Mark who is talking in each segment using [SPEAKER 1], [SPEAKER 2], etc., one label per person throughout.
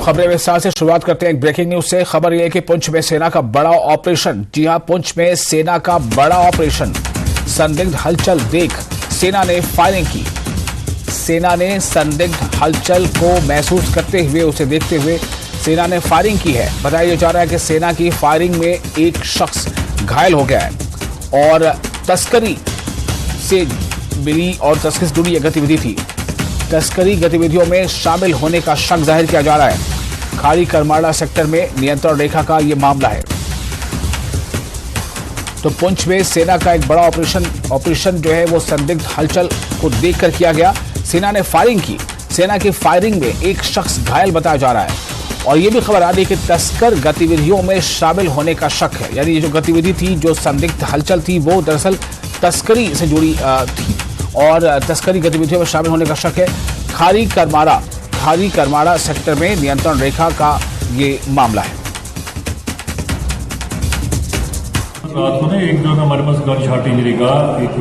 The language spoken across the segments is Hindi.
[SPEAKER 1] खबरें विस्तार से शुरुआत करते हैं एक ब्रेकिंग न्यूज से। खबर यह है कि पुंछ में सेना का बड़ा ऑपरेशन। जी हां, पुंछ में सेना का बड़ा ऑपरेशन। संदिग्ध हलचल देख सेना ने फायरिंग की। सेना ने संदिग्ध हलचल को महसूस करते हुए, उसे देखते हुए सेना ने फायरिंग की है। बताया जा रहा है कि सेना की फायरिंग में एक शख्स घायल हो गया है और तस्करी से मिली और तस्करी से जुड़ी यह गतिविधि थी। तस्करी गतिविधियों में शामिल होने का शक जाहिर किया जा रहा है। खाड़ी करमाड़ा सेक्टर में नियंत्रण रेखा का यह मामला है। तो पुंछ में सेना का एक बड़ा ऑपरेशन जो है वो संदिग्ध हलचल को देखकर किया गया। सेना ने फायरिंग की। सेना की फायरिंग में एक शख्स घायल बताया जा रहा है और यह भी खबर आ रही है कि तस्कर गतिविधियों में शामिल होने का शक है। यानी ये जो गतिविधि थी, जो संदिग्ध हलचल थी, वो दरअसल तस्करी से जुड़ी थी और तस्करी गतिविधियों में शामिल होने का शक है। खाड़ी करमाड़ा सेक्टर में नियंत्रण रेखा का ये मामला है।
[SPEAKER 2] रात को ना एक जो है हमारे पास गन शॉट इंजरी का एक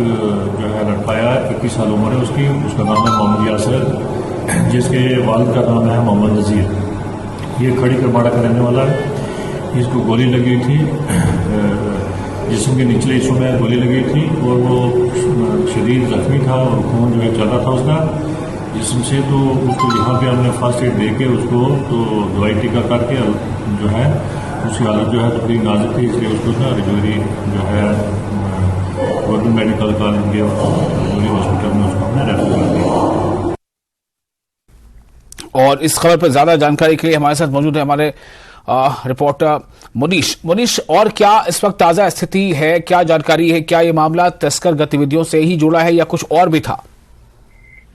[SPEAKER 2] जो है लड़का आया, 21 साल उम्र है उसकी। उसका नाम है मोहम्मद यासिर, जिसके वालिद का नाम है मोहम्मद नज़ीर। ये खड़ी करमाड़ा का रहने वाला है। इसको गोली लगी हुई थी, जिस्म के निचले हिस्सों में गोली लगी थी और वो शदीद जख्मी था और खून जो है चल रहा था उसका जिस्म से। तो उसको यहाँ पे हमने फर्स्ट एड दे के उसको तो दवाई टीका करके जो है उसकी हालत जो है थोड़ी नाजुक थी, इसलिए उसको ना रजौरी जो है गवर्नमेंट मेडिकल कॉलेज के रजौरी हॉस्पिटल में उसको हमने रेफर कर दिया।
[SPEAKER 1] और इस खबर पर ज्यादा जानकारी के लिए हमारे साथ मौजूद है हमारे रिपोर्टर मुनीश। और क्या इस वक्त ताजा स्थिति है, क्या जानकारी है? क्या ये मामला तस्कर गतिविधियों से ही जुड़ा है या कुछ और भी था?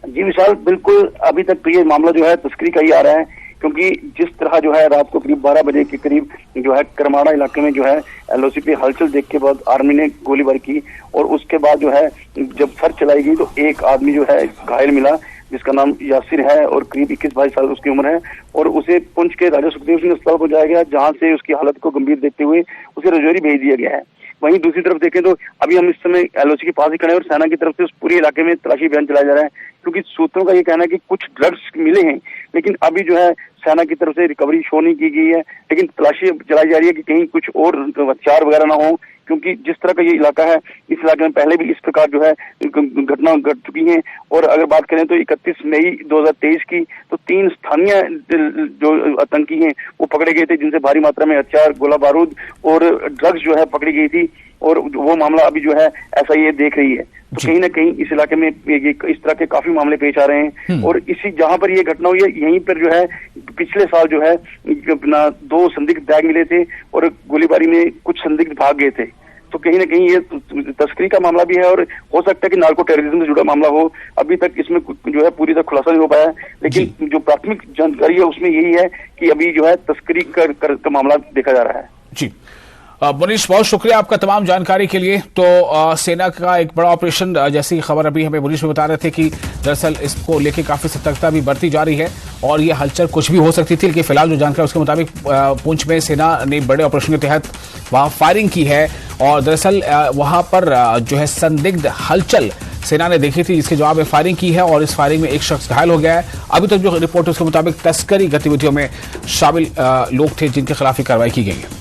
[SPEAKER 3] जी विशाल, बिल्कुल अभी तक तो ये मामला जो है तस्करी का ही आ रहा है, क्योंकि जिस तरह जो है रात को करीब 12 बजे के करीब जो है करमाड़ा इलाके में जो है एलओसी पे हलचल देख के बाद आर्मी ने गोलीबारी की और उसके बाद जो है जब सर्च चलाई गई तो एक आदमी जो है घायल मिला, जिसका नाम यासिर है और करीब 21-22 साल उसकी उम्र है और उसे पुंछ के राजा सुखदेव सिंह अस्पताल पहुंचाया गया, जहां से उसकी हालत को गंभीर देखते हुए उसे रजौरी भेज दिया गया है। वहीं दूसरी तरफ देखें तो अभी हम इस समय एलओसी के पास ही खड़े हैं और सेना की तरफ से उस पूरे इलाके में तलाशी अभियान चलाया जा रहा है, क्योंकि सूत्रों का ये कहना है कि कुछ ड्रग्स मिले हैं, लेकिन अभी जो है सेना की तरफ से रिकवरी शो नहीं की गई है। लेकिन तलाशी चलाई जा रही है कि कहीं कुछ और हथियार वगैरह ना हो, क्योंकि जिस तरह का ये इलाका है, इस इलाके में पहले भी इस प्रकार जो है घटना घट चुकी है। और अगर बात करें तो 31 मई 2023 की तो 3 स्थानीय जो आतंकी हैं वो पकड़े गए थे, जिनसे भारी मात्रा में हथियार, गोला बारूद और ड्रग्स जो है पकड़ी गई थी और वो मामला अभी जो है SIA देख रही है। तो कहीं ना कहीं इस इलाके में इस तरह के काफी मामले पेश आ रहे हैं और इसी जहां पर ये घटना हुई है यहीं पर जो है पिछले साल जो है अपना 2 संदिग्ध बैग मिले थे और गोलीबारी में कुछ संदिग्ध भाग गए थे। तो कहीं ना कहीं ये तस्करी का मामला भी है और हो सकता है कि नार्को टेररिज्म से जुड़ा मामला हो। अभी तक इसमें जो है पूरी तरह खुलासा नहीं हो पाया, लेकिन जो प्राथमिक जानकारी है उसमें यही है कि अभी जो है तस्करी का मामला देखा जा रहा है।
[SPEAKER 1] जी मुनीश, बहुत शुक्रिया आपका तमाम जानकारी के लिए। तो सेना का एक बड़ा ऑपरेशन, जैसी खबर अभी हमें मुनीश बता रहे थे कि दरअसल इसको लेके काफी सतर्कता भी बरती जा रही है और ये हलचल कुछ भी हो सकती थी, लेकिन फिलहाल जो जानकारी उसके मुताबिक पुंछ में सेना ने बड़े ऑपरेशन के तहत वहां फायरिंग की है और दरअसल वहां पर जो है संदिग्ध हलचल सेना ने देखी थी, जिसके जवाब में फायरिंग की है और इस फायरिंग में एक शख्स घायल हो गया है। अभी तक जो रिपोर्ट है उसके मुताबिक तस्करी गतिविधियों में शामिल लोग थे जिनके खिलाफ ही कार्रवाई की गई है।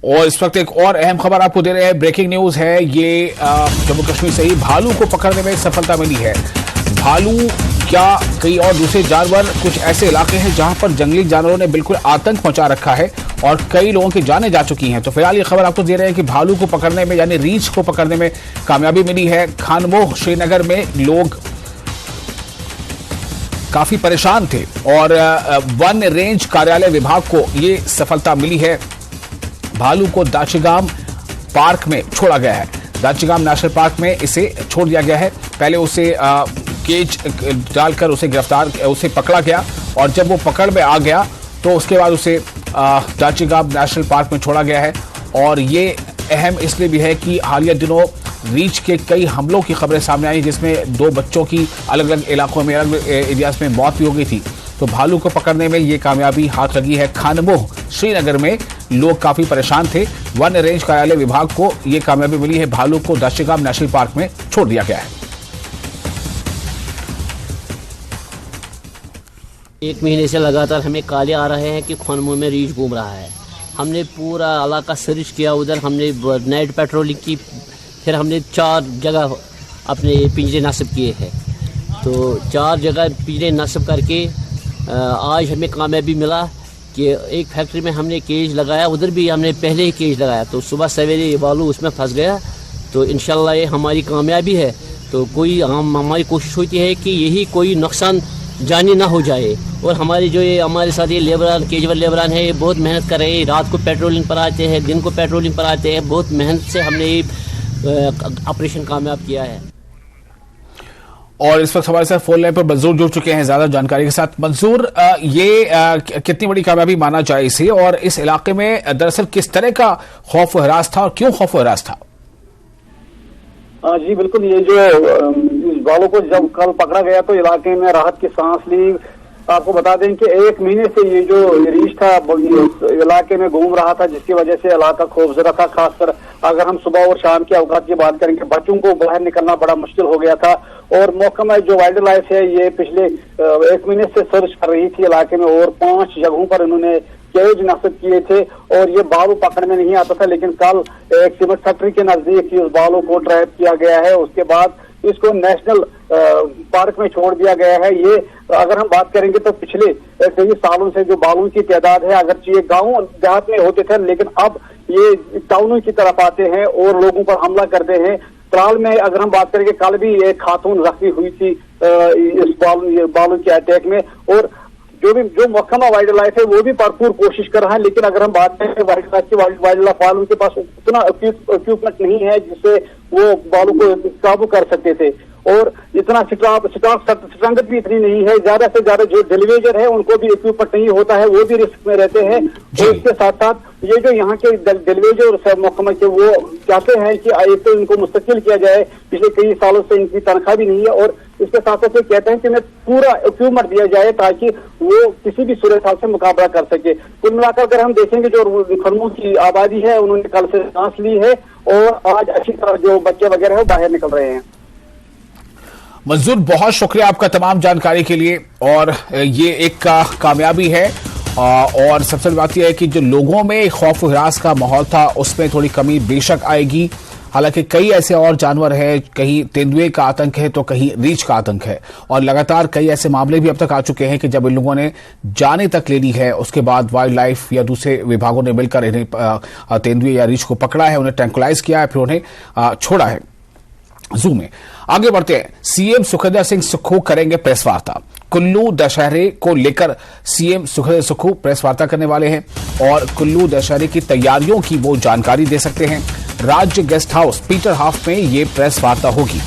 [SPEAKER 1] और इस वक्त एक और अहम खबर आपको दे रहे हैं, ब्रेकिंग न्यूज है ये। जम्मू कश्मीर से ही भालू को पकड़ने में सफलता मिली है। भालू क्या कई और दूसरे जानवर, कुछ ऐसे इलाके हैं जहां पर जंगली जानवरों ने बिल्कुल आतंक मचा रखा है और कई लोगों की जानें जा चुकी हैं। तो फिलहाल ये खबर आपको दे रहे हैं कि भालू को पकड़ने में, यानी रीछ को पकड़ने में कामयाबी मिली है। खानमोह श्रीनगर में लोग काफी परेशान थे और वन रेंज कार्यालय विभाग को ये सफलता मिली है। भालू को दाचीगाम पार्क में छोड़ा गया है। दाचीगाम नेशनल पार्क में इसे छोड़ दिया गया है। पहले उसे केज डालकर उसे पकड़ा गया और जब वो पकड़ में आ गया तो उसके बाद उसे दाचीगाम नेशनल पार्क में छोड़ा गया है। और ये अहम इसलिए भी है कि हालिया दिनों रीछ के कई हमलों की खबरें सामने आई, जिसमें 2 बच्चों की अलग अलग इलाकों में, अलग एरियाज में मौत भी हो गई थी। तो भालू को पकड़ने में ये कामयाबी हाथ लगी है। खानमोह श्रीनगर में लोग काफी परेशान थे। वन रेंज कार्यालय विभाग को ये कामयाबी मिली है। भालू को दशगाम नेशनल पार्क में छोड़ दिया गया है।
[SPEAKER 4] एक महीने से लगातार हमें काले आ रहे हैं कि खानमोह में रीछ घूम रहा है। हमने पूरा इलाका सर्च किया, उधर हमने नाइट पेट्रोलिंग की, फिर हमने 4 जगह अपने पिंजरे नस्ब किए हैं। तो 4 जगह पिंजरे नस्ब करके आज हमें कामयाबी मिला कि एक फैक्ट्री में हमने केज लगाया, उधर भी हमने पहले ही केज लगाया, तो सुबह सवेरे ये भालू उसमें फंस गया। तो इंशाल्लाह ये हमारी कामयाबी है। तो कोई हमारी कोशिश होती है कि यही कोई नुकसान जानी ना हो जाए। और हमारे जो ये हमारे साथ ये लेबरान, केजुअल लेबरान है, ये बहुत मेहनत कर रहे हैं। रात को पेट्रोलिंग पर आते हैं, दिन को पेट्रोलिंग पर आते हैं। बहुत मेहनत से हमने ये ऑपरेशन कामयाब किया है।
[SPEAKER 1] और इस वक्त हमारे साथ फोन लाइन पर मंजूर जुड़ चुके हैं ज्यादा जानकारी के साथ। मंजूर, ये कितनी बड़ी कामयाबी माना जाए इसे, और इस इलाके में दरअसल किस तरह का खौफ व हरास था और क्यों खौफ व हरास था?
[SPEAKER 5] जी बिल्कुल, ये जो इस भालू को जब कल पकड़ा गया तो इलाके में राहत की सांस ली। आपको बता दें कि 1 महीने से ये जो रीछ था इलाके में घूम रहा था, जिसकी वजह से इलाका खौफजदा था। खासकर अगर हम सुबह और शाम के औकात की बात करेंगे, बच्चों को बाहर निकलना बड़ा मुश्किल हो गया था। और महकमा जो वाइल्ड लाइफ है, ये पिछले 1 महीने से सर्च कर रही थी इलाके में, और 5 जगहों पर इन्होंने केज नस्ब किए थे और ये बालू पकड़ में नहीं आता था। लेकिन कल एक सीमेंट फैक्ट्री के नजदीक इस बालू को ट्रैप किया गया है। उसके बाद इसको नेशनल पार्क में छोड़ दिया गया है। ये अगर हम बात करेंगे तो पिछले कई सालों से जो बालू की तादाद है, अगरचे ये गांव देहात में होते थे, लेकिन अब ये टाउनों की तरफ आते हैं और लोगों पर हमला करते हैं। त्राल में अगर हम बात करेंगे, कल भी एक खातून जख्मी हुई थी इस बालू के अटैक में। और जो महकमा वाइल्ड लाइफ है वो भी भरपूर कोशिश कर रहा है। लेकिन अगर हम बात करें वाइल्ड लाइफ की, वाइल्ड लाइफ वालों के पास उतना इक्विपमेंट नहीं है जिससे वो बालू को काबू कर सकते थे, और इतना स्टॉक स्ट्रेंथ भी इतनी नहीं है। ज्यादा से ज्यादा जो डेलीवेजर है उनको भी इक्विपमेंट नहीं होता है, वो भी रिस्क में रहते हैं। तो इसके साथ साथ ये जो यहाँ के डेलीवेजर महकमा के, वो चाहते हैं कि एक तो इनको मुस्तकिल किया जाए। पिछले कई सालों से इनकी तनख्वाह भी नहीं है, और इसके साथ साथ ये कहते हैं कि इन्हें पूरा इक्विपमेंट दिया जाए ताकि वो किसी भी सूरत हाल से मुकाबला कर सके। कुल मिलाकर अगर हम देखेंगे, जो खानमोह की आबादी है उन्होंने कल से सांस ली है और आज अच्छी तरह जो बच्चे वगैरह है वो बाहर निकल रहे हैं।
[SPEAKER 1] मंजूर, बहुत शुक्रिया आपका तमाम जानकारी के लिए। और ये एक कामयाबी है। और सबसे बड़ी बात यह है कि जो लोगों में खौफ व हिरास का माहौल था उसमें थोड़ी कमी बेशक आएगी। हालांकि कई ऐसे और जानवर हैं, कहीं तेंदुए का आतंक है तो कहीं रीछ का आतंक है, और लगातार कई ऐसे मामले भी अब तक आ चुके हैं कि जब इन लोगों ने जाने तक ले ली है, उसके बाद वाइल्ड लाइफ या दूसरे विभागों ने मिलकर इन्हें तेंदुए या रीछ को पकड़ा है, उन्हें ट्रैंकुलाइज किया है, फिर उन्हें छोड़ा है जू में। आगे बढ़ते हैं। सीएम सुखविंदर सिंह सुक्खू करेंगे प्रेस वार्ता। कुल्लू दशहरे को लेकर सीएम सुखविंदर सुक्खू प्रेस वार्ता करने वाले हैं और कुल्लू दशहरे की तैयारियों की वो जानकारी दे सकते हैं। राज्य गेस्ट हाउस पीटर हाफ में ये प्रेस वार्ता होगी।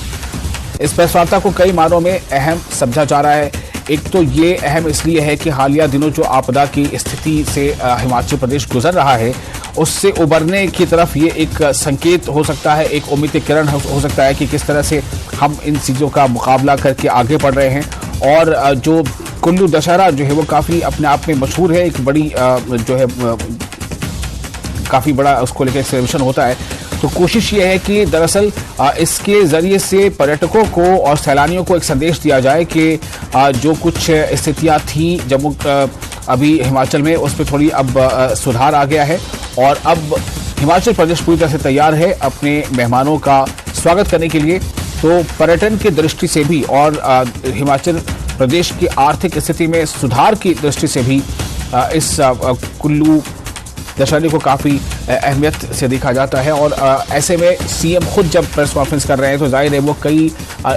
[SPEAKER 1] इस प्रेस वार्ता को कई मानों में अहम समझा जा रहा है। एक तो ये अहम इसलिए है कि हालिया दिनों जो आपदा की स्थिति से हिमाचल प्रदेश गुजर रहा है, उससे उबरने की तरफ ये एक संकेत हो सकता है, एक उम्मीद की किरण हो सकता है कि किस तरह से हम इन चीज़ों का मुकाबला करके आगे बढ़ रहे हैं। और जो कुल्लू दशहरा जो है वो काफ़ी अपने आप में मशहूर है, एक बड़ी जो है काफ़ी बड़ा उसको लेकर सेलिब्रेशन होता है। तो कोशिश ये है कि दरअसल इसके ज़रिए से पर्यटकों को और सैलानियों को एक संदेश दिया जाए कि जो कुछ स्थितियाँ थी जम्मू अभी हिमाचल में, उस पर थोड़ी अब सुधार आ गया है और अब हिमाचल प्रदेश पूरी तरह से तैयार है अपने मेहमानों का स्वागत करने के लिए। तो पर्यटन की दृष्टि से भी और हिमाचल प्रदेश की आर्थिक स्थिति में सुधार की दृष्टि से भी इस कुल्लू दशहरे को काफ़ी अहमियत से देखा जाता है। और ऐसे में सीएम खुद जब प्रेस कॉन्फ्रेंस कर रहे हैं तो जाहिर है वो कई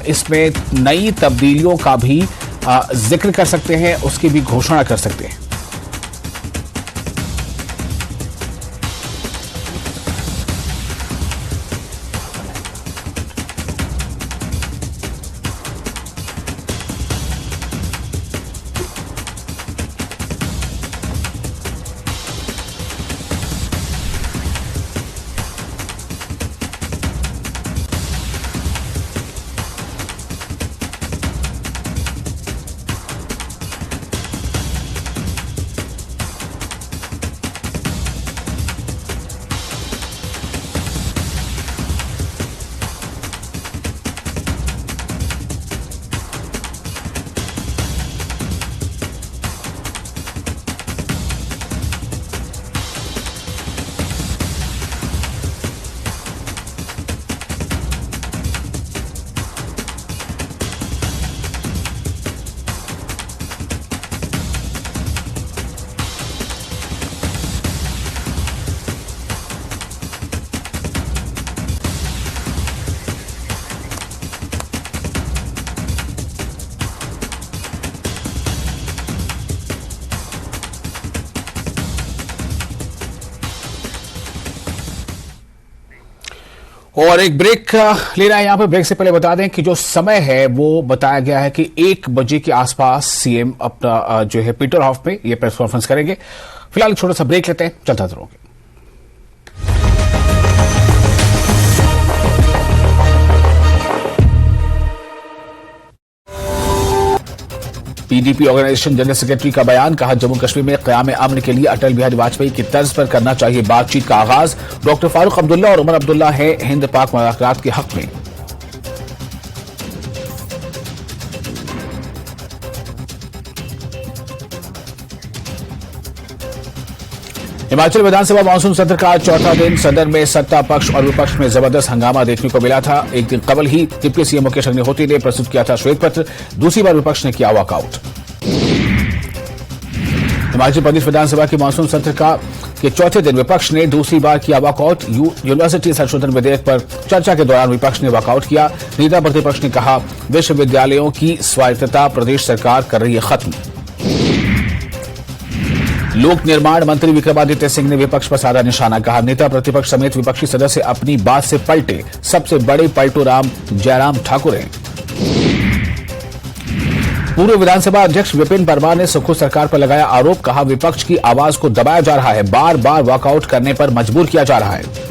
[SPEAKER 1] इसमें नई तब्दीलियों का भी जिक्र कर सकते हैं, उसकी भी घोषणा कर सकते हैं। और एक ब्रेक लेना है यहाँ पे। ब्रेक से पहले बता दें कि जो समय है वो बताया गया है कि 1 बजे के आसपास सीएम अपना जो है पीटरहॉफ में ये प्रेस कॉन्फ्रेंस करेंगे। फिलहाल छोटा सा ब्रेक लेते हैं, चलता रहोगे। पीडीपी ऑर्गेनाइजेशन जनरल सेक्रेटरी का बयान, कहा जम्मू कश्मीर में क़याम अमन के लिए अटल बिहारी वाजपेयी की तर्ज पर करना चाहिए बातचीत का आगाज। डॉक्टर फारूक अब्दुल्ला और उमर अब्दुल्ला है हिंद पाक मुलाकात के हक में। हिमाचल विधानसभा मानसून सत्र का आज चौथा दिन। सदन में सत्ता पक्ष और विपक्ष में जबरदस्त हंगामा देखने को मिला था। एक दिन कबल ही डिप्टी सीएम मुकेश अग्निहोत्री ने प्रस्तुत किया था श्वेत पत्र, दूसरी बार विपक्ष ने किया वॉकआउट। हिमाचल प्रदेश विधानसभा के मानसून सत्र के चौथे दिन विपक्ष ने दूसरी बार किया वॉकआउट। यूनिवर्सिटी संशोधन विधेयक पर चर्चा के दौरान विपक्ष ने वॉकआउट किया। नेता प्रतिपक्ष ने कहा विश्वविद्यालयों की स्वायत्तता प्रदेश सरकार कर रही है खत्म। लोक निर्माण मंत्री विक्रमादित्य सिंह ने विपक्ष पर साधा निशाना, कहा नेता प्रतिपक्ष समेत विपक्षी सदस्य अपनी बात से पलटे, सबसे बड़े पलटू राम जयराम ठाकुर हैं। पूर्व विधानसभा अध्यक्ष विपिन परमार ने सुक्खू सरकार पर लगाया आरोप, कहा विपक्ष की आवाज को दबाया जा रहा है, बार बार वॉकआउट करने पर मजबूर किया जा रहा है।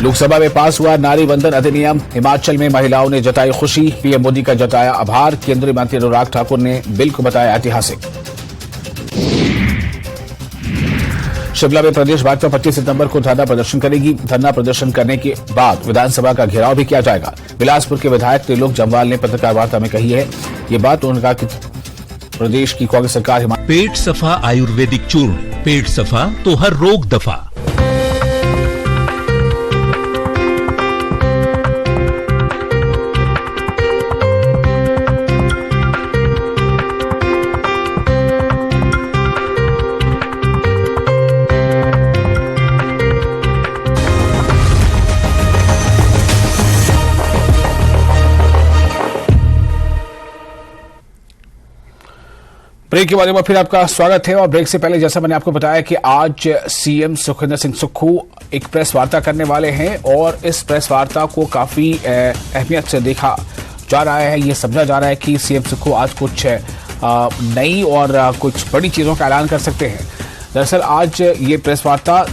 [SPEAKER 1] लोकसभा में पास हुआ नारी वंदन अधिनियम, हिमाचल में महिलाओं ने जताई खुशी, पीएम मोदी का जताया आभार। केंद्रीय मंत्री अनुराग ठाकुर ने बिल को बताया ऐतिहासिक। शिमला में प्रदेश भाजपा 25 सितंबर को धरना प्रदर्शन करेगी। धरना प्रदर्शन करने के बाद विधानसभा का घेराव भी किया जाएगा। बिलासपुर के विधायक त्रिलोक जम्वाल ने पत्रकार वार्ता में कही है ये बात। उन्होंने कहा कि प्रदेश की कांग्रेस सरकार
[SPEAKER 6] पेट सफा आयुर्वेदिक चूर्ण, पेट सफा तो हर रोग दफा।
[SPEAKER 1] ब्रेक के बारे में फिर आपका स्वागत है। और ब्रेक से पहले जैसा मैंने आपको बताया कि आज सीएम सुखविंदर सिंह सुक्खू एक प्रेस वार्ता करने वाले हैं और इस प्रेस वार्ता को काफी अहमियत से देखा जा रहा है। ये समझा जा रहा है कि सीएम सुक्खू आज कुछ नई और कुछ बड़ी चीजों का ऐलान कर सकते हैं। दरअसल आज ये प्रेस वार्ता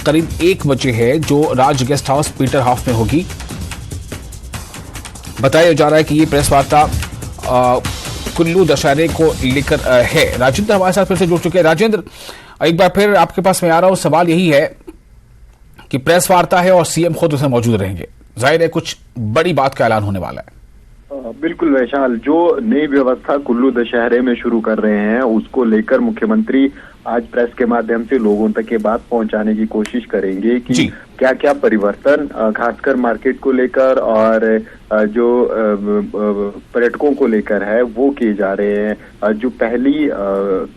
[SPEAKER 1] करीब 1 बजे है जो राज गेस्ट हाउस पीटरहॉफ में होगी। बताया जा रहा है कि ये प्रेस वार्ता कुल्लू दशहरे को लेकर है। राजेंद्र हमारे साथ फिर से जुड़ चुके हैं। राजेंद्र, एक बार फिर आपके पास मैं आ रहा हूं। सवाल यही है कि प्रेस वार्ता है और सीएम खुद उसमें मौजूद रहेंगे, जाहिर है कुछ बड़ी बात का ऐलान होने वाला है।
[SPEAKER 7] बिल्कुल वैशाल, जो नई व्यवस्था कुल्लू दशहरे में शुरू कर रहे हैं उसको लेकर मुख्यमंत्री आज प्रेस के माध्यम से लोगों तक ये बात पहुंचाने की कोशिश करेंगे कि क्या क्या परिवर्तन खासकर मार्केट को लेकर और जो पर्यटकों को लेकर है वो किए जा रहे हैं। जो पहली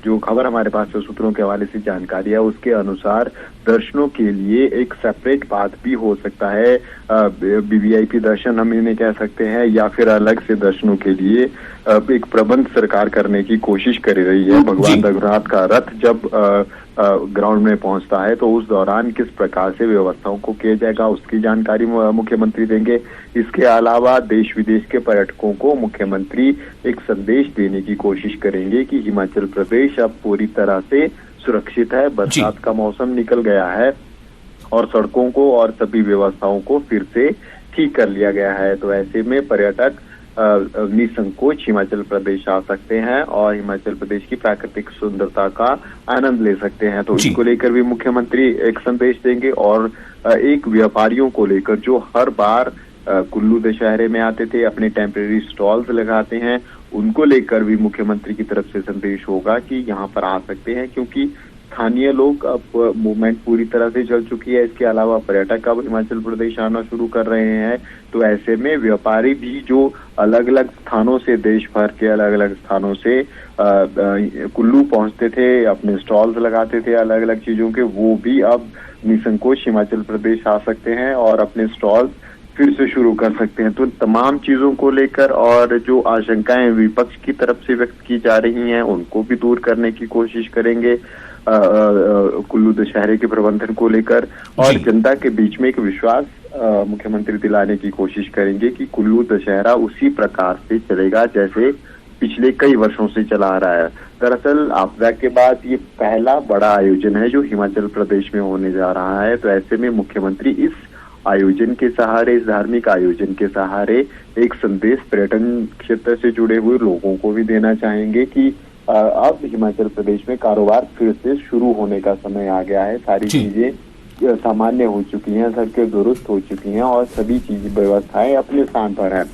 [SPEAKER 7] जो खबर हमारे पास सूत्रों के हवाले से जानकारी है उसके अनुसार दर्शनों के लिए एक सेपरेट पाथ भी हो सकता है। वीवीआईपी दर्शन हम इन्हें कह सकते हैं या फिर अलग से दर्शनों के लिए एक प्रबंध सरकार करने की कोशिश कर रही है। भगवान रघुनाथ का रथ जब ग्राउंड में पहुंचता है तो उस दौरान किस प्रकार से व्यवस्थाओं को किया जाएगा उसकी जानकारी मुख्यमंत्री देंगे। इसके अलावा देश विदेश के पर्यटकों को मुख्यमंत्री एक संदेश देने की कोशिश करेंगे कि हिमाचल प्रदेश अब पूरी तरह से सुरक्षित है, बरसात का मौसम निकल गया है और सड़कों को और सभी व्यवस्थाओं को फिर से ठीक कर लिया गया है। तो ऐसे में पर्यटक निसंकोच हिमाचल प्रदेश आ सकते हैं और हिमाचल प्रदेश की प्राकृतिक सुंदरता का आनंद ले सकते हैं। तो इसको लेकर भी मुख्यमंत्री एक संदेश देंगे। और एक व्यापारियों को लेकर जो हर बार कुल्लू दशहरे में आते थे, अपने टेम्परेरी स्टॉल्स लगाते हैं, उनको लेकर भी मुख्यमंत्री की तरफ से संदेश होगा कि यहाँ पर आ सकते हैं, क्योंकि स्थानीय लोग अब मूवमेंट पूरी तरह से चल चुकी है। इसके अलावा पर्यटक अब हिमाचल प्रदेश आना शुरू कर रहे हैं। तो ऐसे में व्यापारी भी जो अलग अलग स्थानों से, देश भर के अलग अलग स्थानों से कुल्लू पहुंचते थे, अपने स्टॉल्स लगाते थे अलग अलग चीजों के, वो भी अब निसंकोच हिमाचल प्रदेश आ सकते हैं और अपने स्टॉल्स फिर से शुरू कर सकते हैं। तो तमाम चीजों को लेकर और जो आशंकाएं विपक्ष की तरफ से व्यक्त की जा रही हैं उनको भी दूर करने की कोशिश करेंगे। कुल्लू दशहरे के प्रबंधन को लेकर, और जनता के बीच में एक विश्वास मुख्यमंत्री दिलाने की कोशिश करेंगे कि कुल्लू दशहरा उसी प्रकार से चलेगा जैसे पिछले कई वर्षों से चला आ रहा है। दरअसल आपदा के बाद ये पहला बड़ा आयोजन है जो हिमाचल प्रदेश में होने जा रहा है, तो ऐसे में मुख्यमंत्री इस आयोजन के सहारे, इस धार्मिक आयोजन के सहारे एक संदेश पर्यटन क्षेत्र से जुड़े हुए लोगों को भी देना चाहेंगे कि अब हिमाचल प्रदेश में कारोबार फिर से शुरू होने का समय आ गया है। सारी चीजें सामान्य हो चुकी हैं, सड़कें दुरुस्त हो चुकी हैं और सभी चीज व्यवस्थाएं अपने स्थान पर हैं।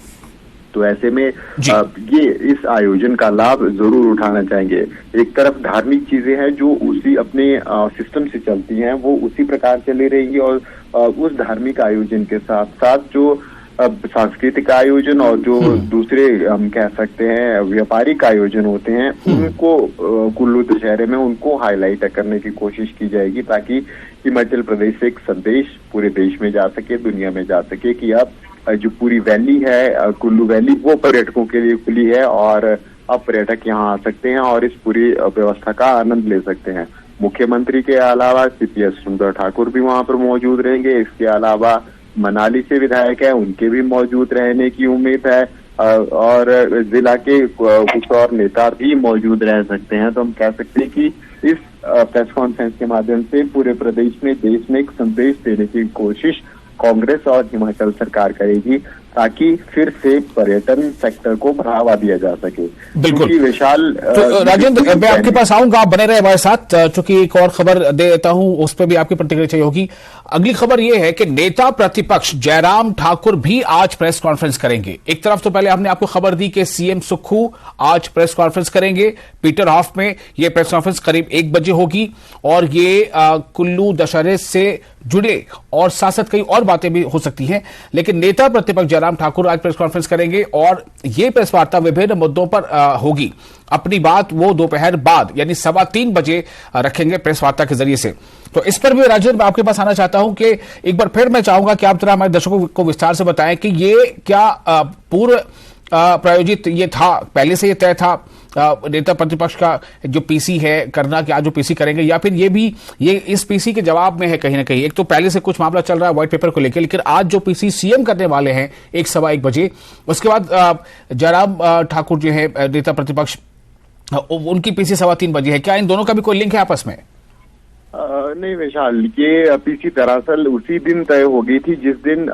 [SPEAKER 7] तो ऐसे में ये इस आयोजन का लाभ जरूर उठाना चाहेंगे। एक तरफ धार्मिक चीजें हैं जो उसी अपने सिस्टम से चलती हैं, वो उसी प्रकार चली रहेंगी, और उस धार्मिक आयोजन के साथ साथ जो सांस्कृतिक आयोजन और जो दूसरे हम कह सकते हैं व्यापारिक आयोजन होते हैं, उनको कुल्लू दशहरे में उनको हाईलाइट करने की कोशिश की जाएगी, ताकि हिमाचल प्रदेश से एक संदेश पूरे देश में जा सके, दुनिया में जा सके कि अब जो पूरी वैली है, कुल्लू वैली, वो पर्यटकों के लिए खुली है और अब पर्यटक यहाँ आ सकते हैं और इस पूरी व्यवस्था का आनंद ले सकते हैं। मुख्यमंत्री के अलावा CPS सुंदर ठाकुर भी वहाँ पर मौजूद रहेंगे। इसके अलावा मनाली से विधायक है, उनके भी मौजूद रहने की उम्मीद है, और जिला के कुछ और नेता भी मौजूद रह सकते हैं। तो हम कह सकते हैं कि इस प्रेस कॉन्फ्रेंस के माध्यम से पूरे प्रदेश में, देश में एक संदेश देने की कोशिश कांग्रेस और हिमाचल सरकार करेगी, ताकि फिर से पर्यटन सेक्टर को बढ़ावा दिया जा सके।
[SPEAKER 1] बिल्कुल
[SPEAKER 7] विशाल,
[SPEAKER 1] तो राजेंद्र, मैं आपके पास आऊंगा, आप बने रहे हमारे साथ, चूंकि एक और खबर दे देता हूं, उस पर भी आपकी प्रतिक्रिया चाहिए होगी। अगली खबर यह है कि नेता प्रतिपक्ष जयराम ठाकुर भी आज प्रेस कॉन्फ्रेंस करेंगे। एक तरफ तो पहले हमने आपको खबर दी कि CM सुक्खू आज प्रेस कॉन्फ्रेंस करेंगे पीटर हॉफ में। यह प्रेस कॉन्फ्रेंस करीब 1 बजे होगी और ये कुल्लू दशहरे से जुड़े और साथ साथ कई और बातें भी हो सकती हैं, लेकिन नेता प्रतिपक्ष जयराम ठाकुर आज प्रेस कॉन्फ्रेंस करेंगे और ये प्रेस वार्ता विभिन्न मुद्दों पर होगी। अपनी बात वो दोपहर बाद यानी 3:15 बजे रखेंगे प्रेस वार्ता के जरिए से। तो इस पर भी राजेंद्र, मैं आपके पास आना चाहता हूं कि एक बार फिर मैं चाहूंगा कि आप जरा हमारे दर्शकों को विस्तार से बताएं कि ये क्या पूर्व प्रायोजित ये था, पहले से ये तय था नेता प्रतिपक्ष का जो PC है करना, कि आज जो PC करेंगे, या फिर ये इस PC के जवाब में है कहीं ना कहीं? एक तो पहले से कुछ मामला चल रहा है व्हाइट पेपर को लेकर, लेकिन आज जो PC CM करने वाले हैं 1:15 बजे, उसके बाद जयराम ठाकुर जो है नेता प्रतिपक्ष, उनकी PC 3:15 बजे है। क्या इन दोनों का भी कोई लिंक है आपस में?
[SPEAKER 7] नहीं विशाल, ये PC दरअसल उसी दिन तय हो गई थी जिस दिन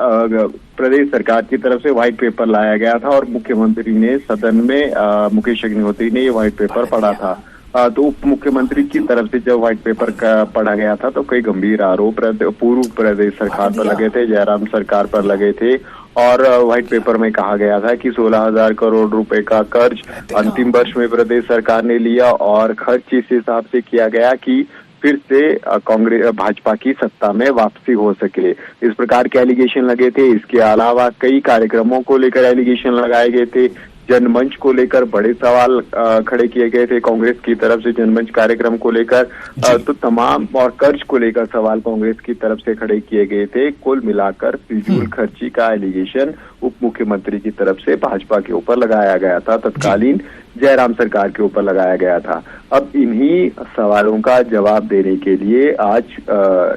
[SPEAKER 7] प्रदेश सरकार की तरफ से व्हाइट पेपर लाया गया था और मुख्यमंत्री ने सदन में मुकेश अग्निहोत्री ने ये व्हाइट पेपर पढ़ा था। तो उप मुख्यमंत्री की तरफ से जब व्हाइट पेपर पढ़ा गया था तो कई गंभीर आरोप पूर्व प्रदेश सरकार पर लगे थे, जयराम सरकार पर लगे थे, और व्हाइट पेपर में कहा गया था कि 16,000 करोड़ रुपए का कर्ज अंतिम वर्ष में प्रदेश सरकार ने लिया और खर्च इस हिसाब से किया गया कि फिर से कांग्रेस भाजपा की सत्ता में वापसी हो सके। इस प्रकार के एलिगेशन लगे थे। इसके अलावा कई कार्यक्रमों को लेकर एलिगेशन लगाए गए थे। जनमंच को लेकर बड़े सवाल खड़े किए गए थे कांग्रेस की तरफ से, जनमंच कार्यक्रम को लेकर, तो तमाम, और कर्ज को लेकर सवाल कांग्रेस की तरफ से खड़े किए गए थे। कुल मिलाकर फिजूल खर्ची का एलिगेशन उप मुख्यमंत्री की तरफ से भाजपा के ऊपर लगाया गया था, तत्कालीन जयराम सरकार के ऊपर लगाया गया था। अब इन्हीं सवालों का जवाब देने के लिए आज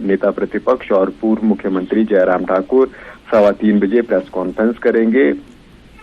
[SPEAKER 7] नेता प्रतिपक्ष और पूर्व मुख्यमंत्री जयराम ठाकुर 3:15 बजे प्रेस कॉन्फ्रेंस करेंगे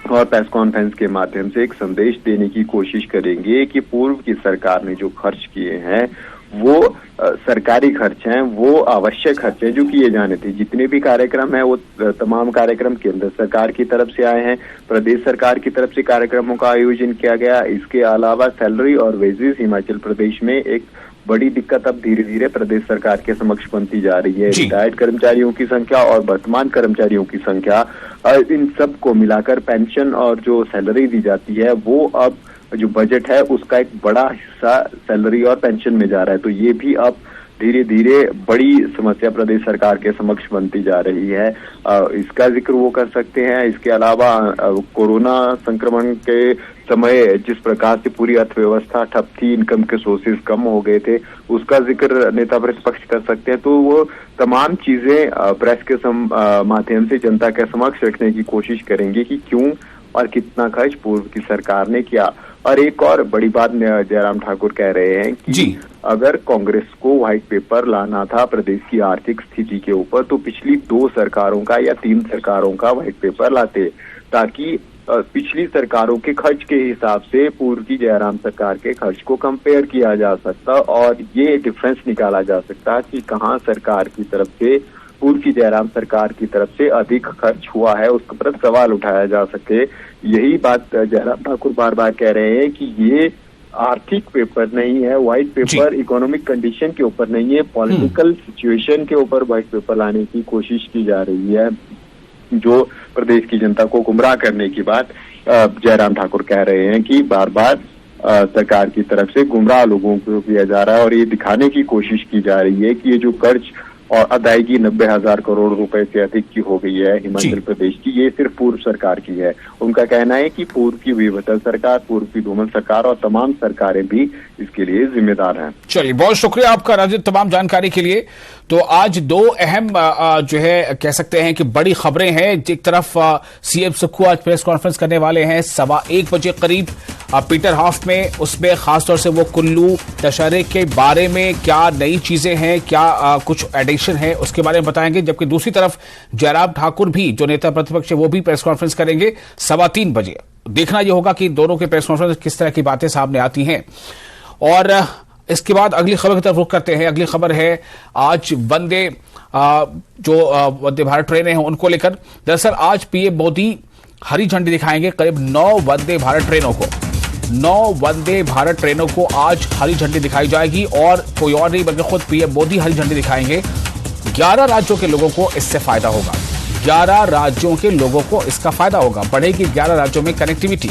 [SPEAKER 7] और प्रेस कॉन्फ्रेंस के माध्यम से एक संदेश देने की कोशिश करेंगे कि पूर्व की सरकार ने जो खर्च किए हैं वो सरकारी खर्च हैं, वो आवश्यक खर्च हैं जो किए जाने थे। जितने भी कार्यक्रम हैं वो तमाम कार्यक्रम केंद्र सरकार की तरफ से आए हैं, प्रदेश सरकार की तरफ से कार्यक्रमों का आयोजन किया गया। इसके अलावा सैलरी और वेजेस हिमाचल प्रदेश में एक बड़ी दिक्कत अब धीरे धीरे प्रदेश सरकार के समक्ष बनती जा रही है। रिटायर्ड कर्मचारियों की संख्या और वर्तमान कर्मचारियों की संख्या, इन सब को मिलाकर पेंशन और जो सैलरी दी जाती है वो अब जो बजट है उसका एक बड़ा हिस्सा सैलरी और पेंशन में जा रहा है। तो ये भी अब धीरे धीरे बड़ी समस्या प्रदेश सरकार के समक्ष बनती जा रही है। इसका जिक्र वो कर सकते हैं। इसके अलावा कोरोना संक्रमण के समय जिस प्रकार से पूरी अर्थव्यवस्था ठप थी, इनकम के सोर्सेज कम हो गए थे, उसका जिक्र नेता प्रतिपक्ष कर सकते हैं। तो वो तमाम चीजें प्रेस के माध्यम से जनता के समक्ष रखने की कोशिश करेंगे कि क्यों और कितना खर्च पूर्व की सरकार ने किया। और एक और बड़ी बात जयराम ठाकुर कह रहे हैं कि
[SPEAKER 1] जी।
[SPEAKER 7] अगर कांग्रेस को व्हाइट पेपर लाना था प्रदेश की आर्थिक स्थिति के ऊपर तो पिछली 2 सरकारों का या 3 सरकारों का व्हाइट पेपर लाते, ताकि पिछली सरकारों के खर्च के हिसाब से पूर्व की जयराम सरकार के खर्च को कंपेयर किया जा सकता और ये डिफरेंस निकाला जा सकता कि कहाँ सरकार की तरफ से, पूर्व की जयराम सरकार की तरफ से अधिक खर्च हुआ है, उसके पर सवाल उठाया जा सके। यही बात जयराम ठाकुर बार बार कह रहे हैं कि ये आर्थिक पेपर नहीं है, व्हाइट पेपर इकोनॉमिक कंडीशन के ऊपर नहीं है, पॉलिटिकल सिचुएशन के ऊपर व्हाइट पेपर लाने की कोशिश की जा रही है, जो प्रदेश की जनता को गुमराह करने की बात जयराम ठाकुर कह रहे हैं कि बार बार सरकार की तरफ से गुमराह लोगों को किया जा रहा है और ये दिखाने की कोशिश की जा रही है कि ये जो कर्ज और अदायगी 90,000 करोड़ रुपए से अधिक की हो गई है हिमाचल प्रदेश की, ये सिर्फ पूर्व सरकार की है। उनका कहना है कि पूर्व की विभटल सरकार, पूर्व की धूमल सरकार और तमाम सरकारें भी इसके लिए जिम्मेदार हैं।
[SPEAKER 1] चलिए, बहुत शुक्रिया आपका राजीव तमाम जानकारी के लिए। तो आज 2 अहम जो है कह सकते हैं कि बड़ी खबरें हैं। एक तरफ सीएम सुक्खू आज प्रेस कॉन्फ्रेंस करने वाले हैं 1:15 बजे करीब पीटर हाफ में। उसमें खासतौर से वो कुल्लू दशहरे के बारे में क्या नई चीजें हैं, क्या कुछ एडिशन है, उसके बारे में बताएंगे। जबकि दूसरी तरफ जयराम ठाकुर भी, जो नेता प्रतिपक्ष है, वो भी प्रेस कॉन्फ्रेंस करेंगे 3:15 बजे। देखना यह होगा कि दोनों के प्रेस कॉन्फ्रेंस किस तरह की बातें सामने आती हैं। और इसके बाद अगली खबर की तरफ रुख करते हैं। अगली खबर है आज वंदे भारत ट्रेनें हैं उनको लेकर। दरअसल आज पीएम मोदी हरी झंडी दिखाएंगे करीब 9 वंदे भारत ट्रेनों को। 9 वंदे भारत ट्रेनों को आज हरी झंडी दिखाई जाएगी और कोई और नहीं बल्कि खुद पीएम मोदी हरी झंडी दिखाएंगे। 11 राज्यों के लोगों को इससे फायदा होगा। 11 राज्यों के लोगों को इसका फायदा होगा। बढ़ेगी 11 राज्यों में कनेक्टिविटी।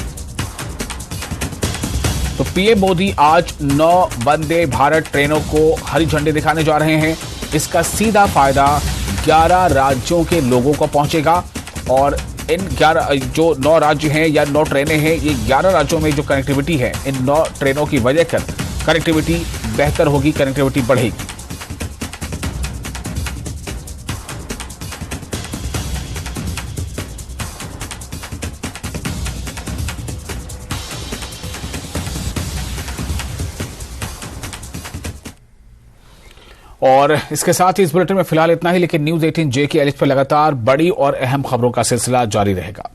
[SPEAKER 1] तो पीएम मोदी आज 9 वंदे भारत ट्रेनों को हरी झंडी दिखाने जा रहे हैं। इसका सीधा फायदा 11 राज्यों के लोगों को पहुंचेगा और इन 11 जो 9 राज्य हैं या 9 ट्रेनें हैं, ये 11 राज्यों में जो कनेक्टिविटी है, इन 9 ट्रेनों की वजह कर कनेक्टिविटी बेहतर होगी, कनेक्टिविटी बढ़ेगी। और इसके साथ ही इस बुलेटिन में फिलहाल इतना ही, लेकिन न्यूज़ 18 JK एलिट पर लगातार बड़ी और अहम खबरों का सिलसिला जारी रहेगा।